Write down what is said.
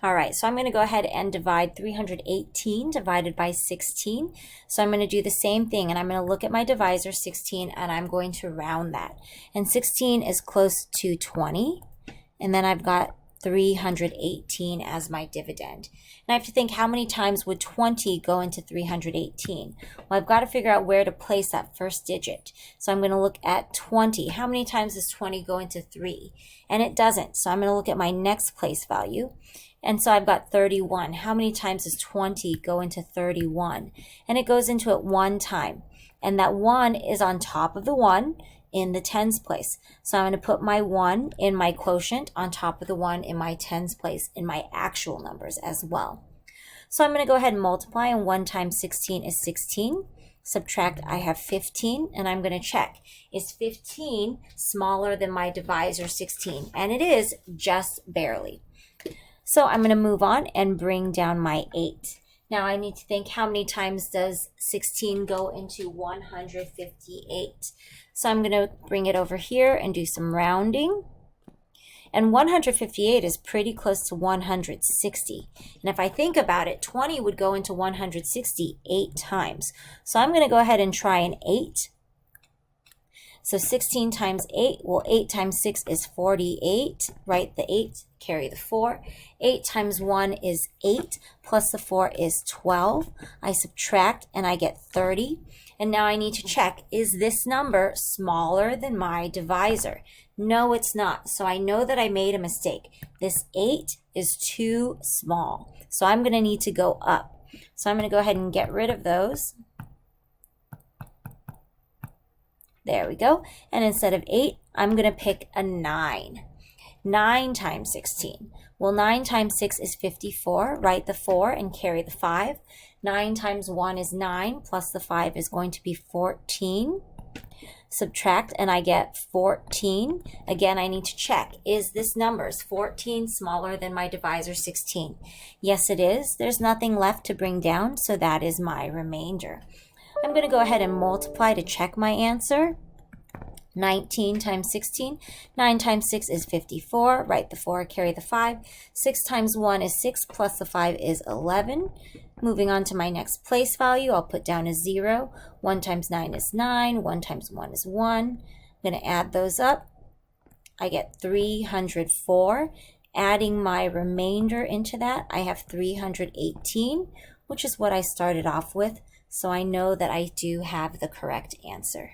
All right, so I'm going to go ahead and divide 318 divided by 16. So I'm going to do the same thing, and I'm going to look at my divisor, 16, and I'm going to round that. And 16 is close to 20, and then I've got 318 as my dividend. And I have to think, how many times would 20 go into 318? Well, I've got to figure out where to place that first digit. So I'm going to look at 20. How many times does 20 go into 3? And it doesn't. So I'm going to look at my next place value. And so I've got 31. How many times does 20 go into 31? And it goes into it 1 time. And that 1 is on top of the 1 in the tens place. So I'm going to put my 1 in my quotient on top of the 1 in my tens place in my actual numbers as well. So I'm going to go ahead and multiply, and 1 times 16 is 16. Subtract, I have 15, and I'm going to check. Is 15 smaller than my divisor 16? And it is, just barely. So I'm going to move on and bring down my 8. Now I need to think, how many times does 16 go into 158? So I'm going to bring it over here and do some rounding. And 158 is pretty close to 160. And if I think about it, 20 would go into 160 8 times. So I'm going to go ahead and try an 8. So 16 times 8, well, 8 times 6 is 48. Write the 8, carry the 4. 8 times 1 is 8, plus the 4 is 12. I subtract, and I get 30. And now I need to check, is this number smaller than my divisor? No, it's not. So I know that I made a mistake. This 8 is too small. So I'm going to need to go up. So I'm going to go ahead and get rid of those. There we go. And instead of 8, I'm going to pick a 9. 9 times 16. Well, 9 times 6 is 54. Write the 4 and carry the 5. 9 times 1 is 9, plus the 5 is going to be 14. Subtract, and I get 14. Again, I need to check, is this number, is 14 smaller than my divisor 16? Yes, it is. There's nothing left to bring down, so that is my remainder. I'm going to go ahead and multiply to check my answer. 19 times 16. 9 times 6 is 54. Write the 4, carry the 5. 6 times 1 is 6, plus the 5 is 11. Moving on to my next place value, I'll put down a 0. 1 times 9 is 9. 1 times 1 is 1. I'm going to add those up. I get 304. Adding my remainder into that, I have 318, which is what I started off with. So I know that I do have the correct answer.